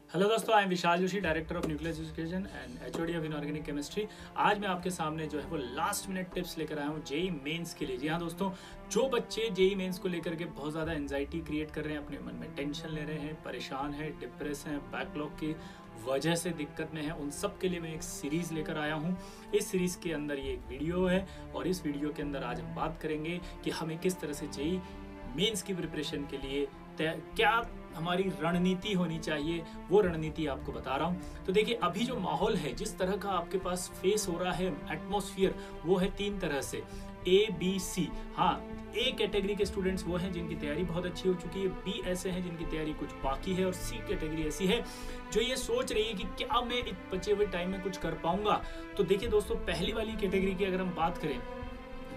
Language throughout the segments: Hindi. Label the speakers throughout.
Speaker 1: हेलो दोस्तों, I am Vishal Joshi, director of nucleus education and HOD of inorganic chemistry. आज मैं आपके सामने जो है वो लास्ट मिनट टिप्स लेकर आया हूँ जेई मेंस के लिए। जी हाँ दोस्तों, जो बच्चे जेई मेंस को लेकर के बहुत ज़्यादा एंजाइटी क्रिएट कर रहे हैं, अपने मन में टेंशन ले रहे हैं, परेशान हैं, डिप्रेस हैं, बैकलॉग की वजह से दिक्कत में है, उन सब के लिए मैं एक सीरीज़ लेकर आया हूँ। इस सीरीज़ के अंदर ये एक वीडियो है और इस वीडियो के अंदर आज हम बात करेंगे कि हमें किस तरह से जेई मेंस की प्रिपरेशन के लिए क्या हमारी रणनीति होनी चाहिए, वो रणनीति आपको बता रहा हूँ। तो देखिए, अभी जो माहौल है, जिस तरह का आपके पास फेस हो रहा है एटमॉस्फेयर, वो है 3 तरह से, ABC। हाँ, A कैटेगरी के स्टूडेंट्स वो हैं जिनकी तैयारी बहुत अच्छी हो चुकी है, B ऐसे हैं जिनकी तैयारी कुछ बाकी है, और C कैटेगरी ऐसी है जो ये सोच रही है कि क्या मैं इस बचे हुए टाइम में कुछ कर पाऊंगा। तो देखिए दोस्तों, पहली वाली कैटेगरी की अगर हम बात करें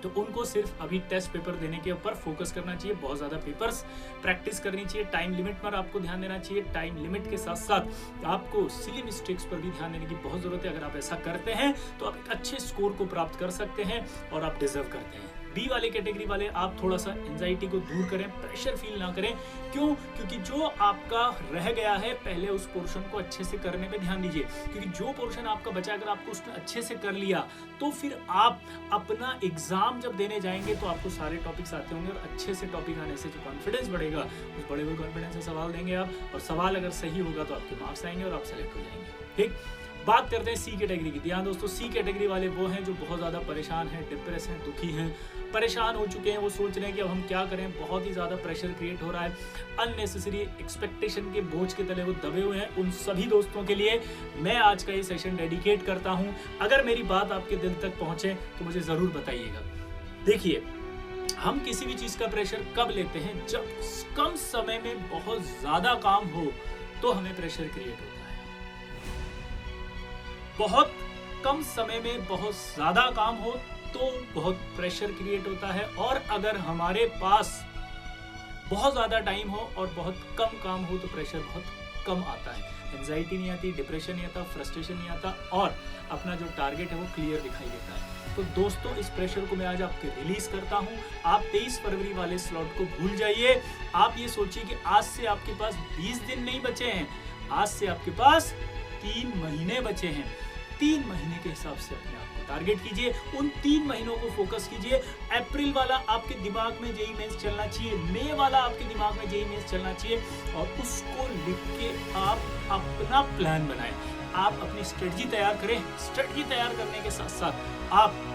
Speaker 1: तो उनको सिर्फ अभी टेस्ट पेपर देने के ऊपर फोकस करना चाहिए, बहुत ज़्यादा पेपर्स प्रैक्टिस करनी चाहिए, टाइम लिमिट पर आपको ध्यान देना चाहिए। टाइम लिमिट के साथ साथ आपको सिली मिस्टेक्स पर भी ध्यान देने की बहुत ज़रूरत है। अगर आप ऐसा करते हैं तो आप एक अच्छे स्कोर को प्राप्त कर सकते हैं और आप डिजर्व करते हैं। बी वाले कैटेगरी वाले, आप थोड़ा सा एंजाइटी को दूर करें, प्रेशर फील ना करें। क्यों? क्योंकि जो आपका रह गया है, पहले उस पोर्शन को अच्छे से करने पे ध्यान दीजिए, क्योंकि जो पोर्शन आपका बचा, अगर आपको उसने अच्छे से कर लिया तो फिर आप अपना एग्जाम जब देने जाएंगे तो आपको सारे टॉपिक्स आते होंगे, और अच्छे से टॉपिक आने से जो कॉन्फिडेंस बढ़ेगा, उस बड़े हुए कॉन्फिडेंस से सवाल देंगे आप, और सवाल अगर सही होगा तो आपके मार्क्स आएंगे और आप सेलेक्ट हो जाएंगे। ठीक, बात करते हैं सी कैटेगरी की। ध्यान दोस्तों, सी कैटेगरी वाले वो हैं जो बहुत ज़्यादा परेशान हैं, डिप्रेस हैं, दुखी हैं, परेशान हो चुके हैं। वो सोच रहे हैं कि अब हम क्या करें, बहुत ही ज़्यादा प्रेशर क्रिएट हो रहा है, अननेसेसरी एक्सपेक्टेशन के बोझ के तले वो दबे हुए हैं। उन सभी दोस्तों के लिए मैं आज का ये सेशन डेडिकेट करता हूँ। अगर मेरी बात आपके दिल तक पहुँचे तो मुझे ज़रूर बताइएगा। देखिए, हम किसी भी चीज़ का प्रेशर कब लेते हैं? जब कम समय में बहुत ज़्यादा काम हो तो हमें प्रेशर क्रिएट होता है। बहुत कम समय में बहुत ज़्यादा काम हो तो बहुत प्रेशर क्रिएट होता है, और अगर हमारे पास बहुत ज़्यादा टाइम हो और बहुत कम काम हो तो प्रेशर बहुत कम आता है। एंजाइटी नहीं आती, डिप्रेशन नहीं आता, फ्रस्ट्रेशन नहीं आता, और अपना जो टारगेट है वो क्लियर दिखाई देता है। तो दोस्तों, इस प्रेशर को मैं आज आपके रिलीज करता हूँ। आप 23 फरवरी वाले स्लॉट को भूल जाइए। आप ये सोचिए कि आज से आपके पास 20 दिन नहीं बचे हैं, आज से आपके पास 3 महीने बचे हैं। 3 महीने के हिसाब से अपने आप को टारगेट कीजिए, उन 3 महीनों को फोकस कीजिए। अप्रैल वाला आपके दिमाग में जेई मेंस चलना चाहिए, मई वाला आपके दिमाग में जेई मेंस चलना चाहिए, और उसको लिख के आप अपना प्लान बनाएं। आप अपनी स्ट्रेटजी तैयार करें। स्ट्रेटजी तैयार करने के साथ साथ आप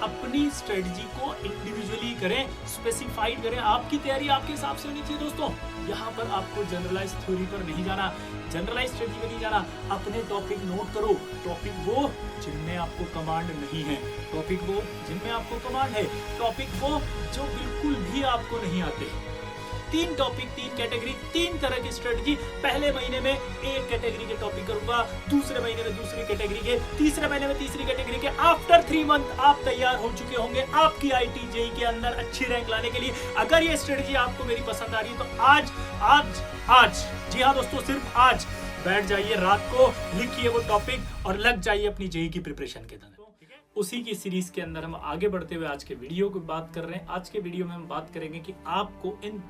Speaker 1: अपनी स्ट्रेटजी को इंडिविजुअली करें, स्पेसिफाइड करें। आपकी तैयारी आपके हिसाब से होनी चाहिए दोस्तों। यहाँ पर आपको जनरलाइज थ्योरी पर नहीं जाना, जनरलाइज स्ट्रेटजी पर नहीं जाना। अपने टॉपिक नोट करो, टॉपिक वो जिनमें आपको कमांड नहीं है, टॉपिक वो जिनमें आपको कमांड है, टॉपिक वो जो बिल्कुल भी आपको नहीं आते। 3 टॉपिक, 3 कैटेगरी, 3 तरह की स्ट्रेटजी। पहले महीने में एक कैटेगरी के टॉपिक करूंगा, दूसरे महीने में दूसरी कैटेगरी के, तीसरे महीने में तीसरी कैटेगरी के। आफ्टर 3 मंथ आप तैयार हो चुके होंगे आपकी आईटी जेई के अंदर अच्छी रैंक लाने के लिए। अगर ये स्ट्रेटजी आपको मेरी पसंद आ रही है तो आज, जी हाँ दोस्तों, सिर्फ आज बैठ जाइए, रात को लिखिए वो टॉपिक और लग जाइए अपनी जेई की प्रिपरेशन के अंदर। उसी की सीरीज के अंदर हम आगे बढ़ते हुए आज के वीडियो की बात कर रहे हैं। आज के वीडियो में हम बात करेंगे कि आपको इन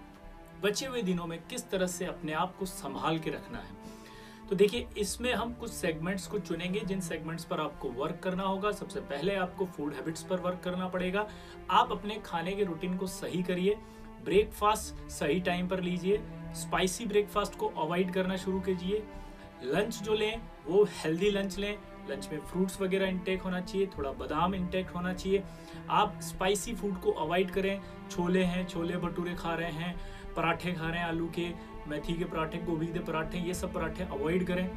Speaker 1: बचे हुए दिनों में किस तरह से अपने आप को संभाल के रखना है। तो देखिए, इसमें हम कुछ सेगमेंट्स को चुनेंगे जिन सेगमेंट्स पर आपको वर्क करना होगा। सबसे पहले आपको फूड हैबिट्स पर वर्क करना पड़ेगा। आप अपने खाने के रूटीन को सही करिए, ब्रेकफास्ट सही टाइम पर लीजिए, स्पाइसी ब्रेकफास्ट को अवॉइड करना शुरू कीजिए, लंच जो लें वो हेल्दी लंच लें, लंच में फ्रूट्स वगैरह इंटेक होना चाहिए, थोड़ा बादाम इंटेक होना चाहिए। आप स्पाइसी फूड को अवॉइड करें। छोले हैं, छोले भटूरे खा रहे हैं, पराठे खा रहे हैं, आलू के, मेथी के पराठे, गोभी के पराठे, ये सब पराठे अवॉइड करें।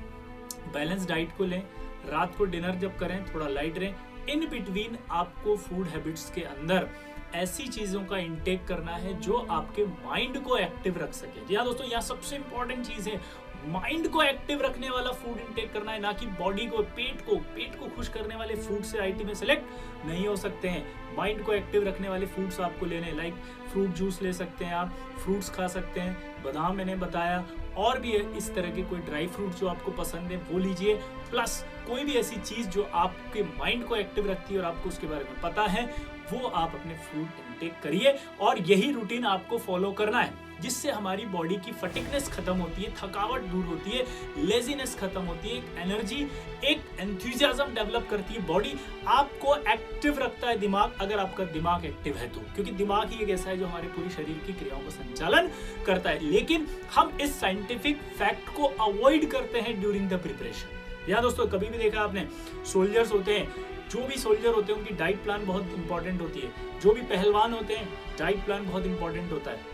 Speaker 1: बैलेंस डाइट को लें। रात को डिनर जब करें थोड़ा लाइट रहें। इन बिटवीन आपको फूड हैबिट्स के अंदर ऐसी चीज़ों का इंटेक करना है जो आपके माइंड को एक्टिव रख सके। जी हाँ दोस्तों, यहाँ सबसे इंपॉर्टेंट चीज़ है, माइंड को एक्टिव रखने वाला फूड इंटेक करना है, ना कि बॉडी को, पेट को खुश करने वाले फूड से आईटी में सेलेक्ट नहीं हो सकते हैं। माइंड को एक्टिव रखने वाले फूड्स आपको लेने, लाइक फ्रूट जूस ले सकते हैं, आप फ्रूट्स खा सकते हैं, बादाम मैंने बताया, और भी इस तरह के कोई ड्राई फ्रूट जो आपको पसंद है वो लीजिए। प्लस कोई भी ऐसी चीज़ जो आपके माइंड को एक्टिव रखती है और आपको उसके बारे में पता है, वो आप अपने फूड इंटेक करिए, और यही रूटीन आपको फॉलो करना है। जिससे हमारी बॉडी की फटिगनेस खत्म होती है, थकावट दूर होती है, लेजीनेस खत्म होती है, एक एनर्जी, एक एंथुसियाज्म डेवलप करती है बॉडी, आपको एक्टिव रखता है दिमाग, अगर आपका दिमाग एक्टिव है तो, क्योंकि दिमाग ही एक ऐसा है जो हमारे पूरी शरीर की क्रियाओं का संचालन करता है। लेकिन हम इस साइंटिफिक फैक्ट को अवॉइड करते हैं ड्यूरिंग द प्रिपरेशन। या दोस्तों, कभी भी देखा आपने, सोल्जर्स होते हैं, जो भी सोल्जर होते हैं उनकी डाइट प्लान बहुत इंपॉर्टेंट होती है, जो भी पहलवान होते हैं डाइट प्लान बहुत इंपॉर्टेंट होता है,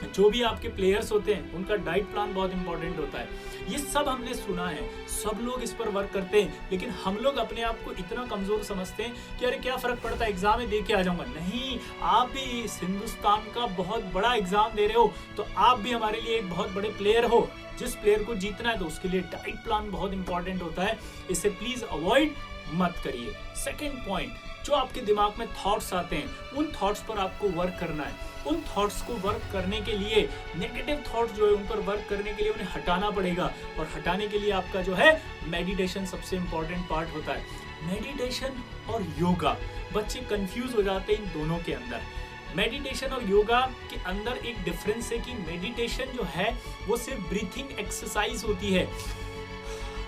Speaker 1: जो भी आपके प्लेयर्स होते हैं उनका डाइट प्लान बहुत इंपॉर्टेंट होता है। ये सब हमने सुना है, सब लोग इस पर वर्क करते हैं, लेकिन हम लोग अपने आप को इतना कमजोर समझते हैं कि अरे क्या फर्क पड़ता है, एग्जाम में दे के आ जाऊंगा। नहीं, आप भी इस हिंदुस्तान का बहुत बड़ा एग्जाम दे रहे हो, तो आप भी हमारे लिए एक बहुत बड़े प्लेयर हो। जिस प्लेयर को जीतना है तो उसके लिए डाइट प्लान बहुत इंपॉर्टेंट होता है, इसे प्लीज अवॉइड मत करिए। सेकेंड पॉइंट, जो आपके दिमाग में थॉट्स आते हैं, उन थॉट्स पर आपको वर्क करना है। उन थॉट्स को वर्क करने के लिए, नेगेटिव थॉट्स जो है उन पर वर्क करने के लिए उन्हें हटाना पड़ेगा, और हटाने के लिए आपका जो है मेडिटेशन सबसे इंपॉर्टेंट पार्ट होता है। मेडिटेशन और योगा, बच्चे कंफ्यूज हो जाते हैं इन दोनों के अंदर। मेडिटेशन और योगा के अंदर एक डिफरेंस है कि मेडिटेशन जो है वो सिर्फ ब्रीथिंग एक्सरसाइज होती है,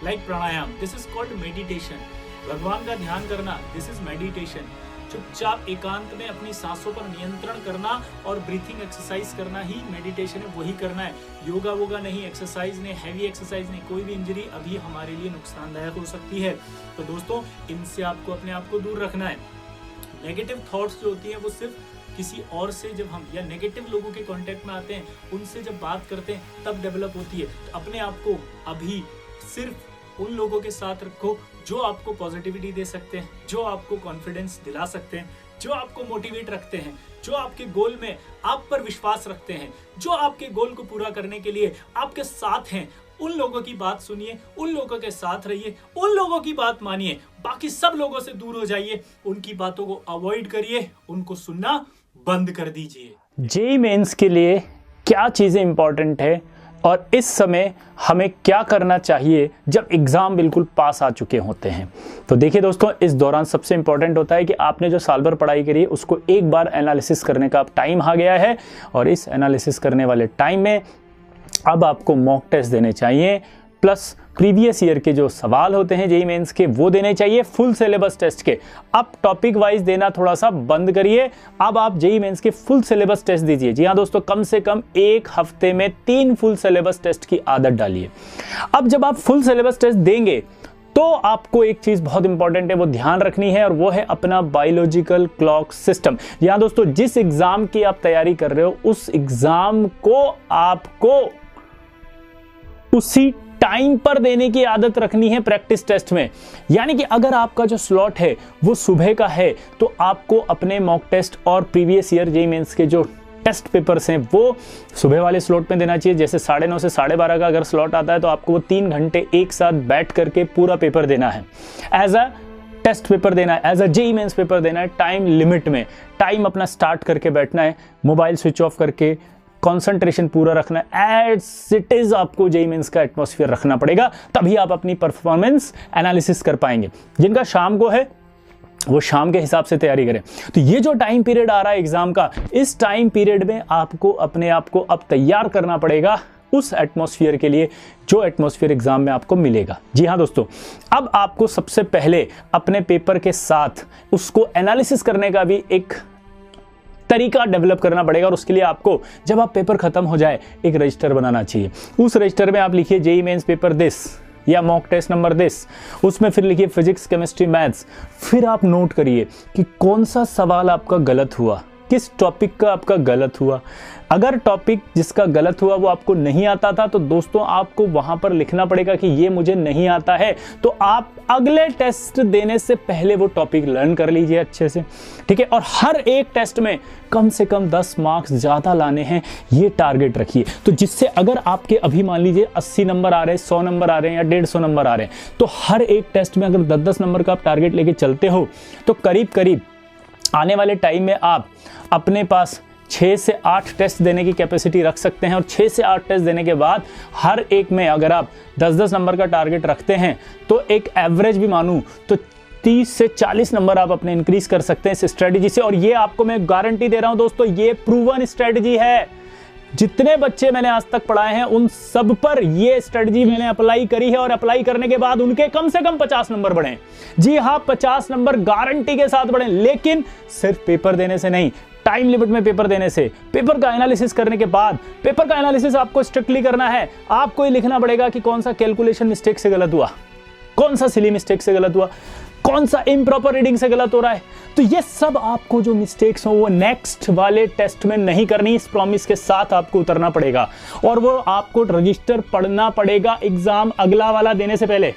Speaker 1: like pranayama, this is called meditation. भगवान का ध्यान करना, दिस इज मेडिटेशन। चुपचाप एकांत में अपनी सांसों पर नियंत्रण करना और ब्रीथिंग एक्सरसाइज करना ही मेडिटेशन है, वही करना है। योगा वोगा नहीं, एक्सरसाइज नहीं, हैवी एक्सरसाइज नहीं, कोई भी इंजरी अभी हमारे लिए नुकसानदायक हो सकती है। तो दोस्तों, इनसे आपको अपने आप को दूर रखना है। नेगेटिव थॉट्स जो होती हैं वो सिर्फ किसी और से जब हम या नेगेटिव लोगों के कांटेक्ट में आते हैं, उनसे जब बात करते हैं तब डेवलप होती है। तो अपने आप को अभी सिर्फ उन लोगों के साथ रखो जो आपको पॉजिटिविटी दे सकते हैं, जो आपको कॉन्फिडेंस दिला सकते हैं, जो आपको मोटिवेट रखते हैं, जो आपके गोल में आप पर विश्वास रखते हैं, जो आपके गोल को पूरा करने के लिए आपके साथ हैं। उन लोगों की बात सुनिए, उन लोगों के साथ रहिए, उन लोगों की बात मानिए, बाकी सब लोगों से दूर हो जाइए, उनकी बातों को अवॉइड करिए, उनको सुनना बंद कर दीजिए।
Speaker 2: जेईई मेंस के लिए क्या चीज़ें इंपॉर्टेंट है और इस समय हमें क्या करना चाहिए जब एग्ज़ाम बिल्कुल पास आ चुके होते हैं। तो देखिए दोस्तों, इस दौरान सबसे इंपॉर्टेंट होता है कि आपने जो साल भर पढ़ाई करी है उसको एक बार एनालिसिस करने का अब टाइम आ गया है, और इस एनालिसिस करने वाले टाइम में अब आपको मॉक टेस्ट देने चाहिए, प्लस प्रीवियस ईयर के जो सवाल होते हैं जेईई मेंस के वो देने चाहिए, फुल सिलेबस टेस्ट के। अब टॉपिक वाइज देना थोड़ा सा बंद करिए, अब आप जेईई मेंस के फुल सिलेबस टेस्ट दीजिए। जी हाँ दोस्तों, कम से कम एक हफ्ते में 3 फुल सिलेबस टेस्ट की आदत डालिए। अब जब आप फुल सिलेबस टेस्ट देंगे तो आपको एक चीज बहुत इंपॉर्टेंट है वो ध्यान रखनी है, और वो है अपना बायोलॉजिकल क्लॉक सिस्टम। यहाँ दोस्तों, जिस एग्जाम की आप तैयारी कर रहे हो उस एग्जाम को आपको उसी टाइम पर देने की आदत रखनी है प्रैक्टिस टेस्ट में। यानी कि अगर आपका जो स्लॉट है वो सुबह का है तो आपको अपने मॉक टेस्ट और प्रीवियस ईयर जेईई मेंस के जो टेस्ट पेपर्स हैं वो सुबह वाले स्लॉट में देना चाहिए। जैसे 9:30 से 12:30 का अगर स्लॉट आता है तो आपको वो 3 घंटे एक साथ बैठ करके पूरा पेपर देना है, एज अ टेस्ट पेपर देना है, as a JEE Mains paper देना है। टाइम लिमिट में टाइम अपना स्टार्ट करके बैठना है, मोबाइल स्विच ऑफ करके कंसंट्रेशन पूरा रखना है, एज इट इज आपको जेईई मेंस का एटमॉस्फेयर रखना पड़ेगा, तभी आप अपनी परफॉर्मेंस एनालिसिस कर पाएंगे। जिनका शाम को है वो शाम के हिसाब से तैयारी करें। तो ये जो टाइम पीरियड आ रहा है एग्जाम का, इस टाइम पीरियड में आपको अपने आप को अब तैयार करना पड़ेगा उस एटमॉस्फेयर के लिए जो एटमॉस्फेयर एग्जाम में आपको मिलेगा। जी हाँ दोस्तों, अब आपको सबसे पहले अपने पेपर के साथ उसको एनालिसिस करने का भी एक तरीका डेवलप करना पड़ेगा, और उसके लिए आपको जब आप पेपर खत्म हो जाए एक रजिस्टर बनाना चाहिए। उस रजिस्टर में आप लिखिए जेईई मेंस पेपर दिस या मॉक टेस्ट नंबर दिस, उसमें फिर लिखिए फिजिक्स, केमिस्ट्री, मैथ्स। फिर आप नोट करिए कि कौन सा सवाल आपका गलत हुआ, किस टॉपिक का आपका गलत हुआ। अगर टॉपिक जिसका गलत हुआ वो आपको नहीं आता था तो दोस्तों आपको वहां पर लिखना पड़ेगा कि ये मुझे नहीं आता है, तो आप अगले टेस्ट देने से पहले वो टॉपिक लर्न कर लीजिए अच्छे से, ठीक है। और हर एक टेस्ट में कम से कम 10 मार्क्स ज़्यादा लाने हैं, ये टारगेट रखिए। तो जिससे अगर आपके अभी मान लीजिए 80 नंबर आ रहे हैं, 100 नंबर आ रहे हैं या 150 नंबर आ रहे हैं, तो हर एक टेस्ट में अगर 10-10 नंबर का आप टारगेट लेके चलते हो तो करीब करीब आने वाले टाइम में आप अपने पास 6 से 8 टेस्ट देने की कैपेसिटी रख सकते हैं। और 6 से 8 टेस्ट देने के बाद हर एक में अगर आप 10-10 नंबर का टारगेट रखते हैं तो एक एवरेज भी मानूं तो 30 से 40 नंबर आप अपने इंक्रीज कर सकते हैं इस स्ट्रेटजी से। और ये आपको मैं गारंटी दे रहा हूं दोस्तों, ये प्रूवन स्ट्रेटजी है। जितने बच्चे मैंने आज तक पढ़ाए हैं उन सब पर ये स्ट्रेटजी मैंने अप्लाई करी है और अप्लाई करने के बाद उनके कम से कम 50 नंबर बढ़े। जी हां, 50 नंबर गारंटी के साथ बढ़े, लेकिन सिर्फ पेपर देने से नहीं, टाइम लिमिट में पेपर देने से। पेपर का एनालिसिस करने के बाद, पेपर का एनालिसिस आपको स्ट्रिक्टली करना है। आपको ये लिखना पड़ेगा कि कौन सा कैलकुलेशन मिस्टेक से गलत हुआ, कौन सा सिली मिस्टेक से गलत हुआ, कौन सा इम्प्रॉपर रीडिंग से गलत हो रहा है। तो ये सब आपको जो मिस्टेक्स हो वो नेक्स्ट वाले टेस्ट में नहीं करनी, इस प्रॉमिस के साथ आपको उतरना पड़ेगा। और वो आपको रजिस्टर पढ़ना पड़ेगा एग्जाम अगला वाला देने से पहले।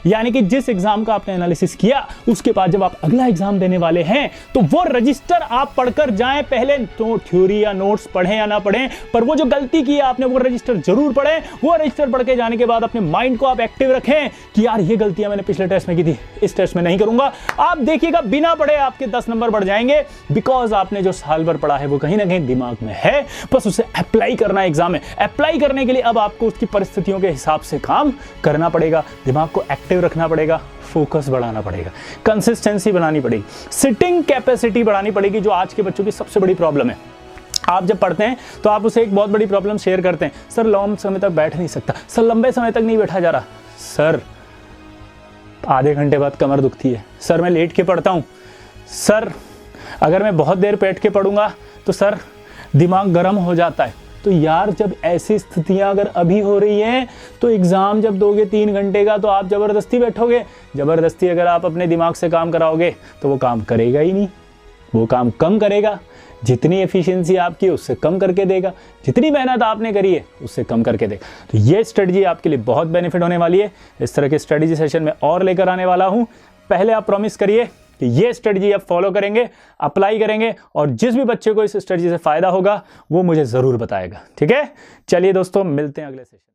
Speaker 2: यानी कि जिस एग्जाम का आपने एनालिसिस किया उसके बाद जब आप अगला एग्जाम देने वाले हैं तो वो रजिस्टर आप पढ़कर जाएं। पहले तो थ्योरी या नोट्स पढ़ें या ना पढ़ें, पर वो जो गलती की आपने वो रजिस्टर जरूर पढ़ें। वो रजिस्टर पढ़ के जाने के बाद अपने माइंड को आप एक्टिव रखें कि यार ये गलतियां मैंने पिछले टेस्ट में की थी, इस टेस्ट में नहीं करूंगा। आप देखिएगा बिना पढ़े आपके 10 नंबर बढ़ जाएंगे, बिकॉज आपने जो साल भर पढ़ा है वो कहीं ना कहीं दिमाग में है, बस उसे अप्लाई करना एग्जाम में। अप्लाई करने के लिए अब आपको उसकी परिस्थितियों के हिसाब से काम करना पड़ेगा, दिमाग को रखना पड़ेगा, फोकस बढ़ाना पड़ेगा, कंसिस्टेंसी बनानी पड़ेगी, सिटिंग कैपेसिटी बढ़ानी पड़ेगी, जो आज के बच्चों की सबसे बड़ी प्रॉब्लम है। आप जब पढ़ते हैं तो आप उसे एक बहुत बड़ी प्रॉब्लम शेयर करते हैं, सर लंबे समय तक बैठ नहीं सकता, सर लंबे समय तक नहीं बैठा जा रहा, सर आधे घंटे बाद कमर दुखती है, सर मैं लेट के पढ़ता हूं, सर अगर मैं बहुत देर बैठ के पढ़ूंगा तो सर दिमाग गर्म हो जाता है। तो यार जब ऐसी स्थितियां अगर अभी हो रही हैं तो एग्जाम जब दोगे 3 घंटे का तो आप जबरदस्ती बैठोगे। जबरदस्ती अगर आप अपने दिमाग से काम कराओगे तो वो काम करेगा ही नहीं, वो काम कम करेगा। जितनी एफिशिएंसी आपकी उससे कम करके देगा, जितनी मेहनत आपने करी है उससे कम करके देगा। तो ये स्ट्रेटजी आपके लिए बहुत बेनिफिट होने वाली है। इस तरह के स्ट्रेटजी सेशन में और लेकर आने वाला हूँ। पहले आप प्रॉमिस करिए कि ये स्ट्रेटजी आप फॉलो करेंगे, अप्लाई करेंगे, और जिस भी बच्चे को इस स्ट्रेटजी से फायदा होगा वो मुझे जरूर बताएगा। ठीक है, चलिए दोस्तों मिलते हैं अगले सेशन।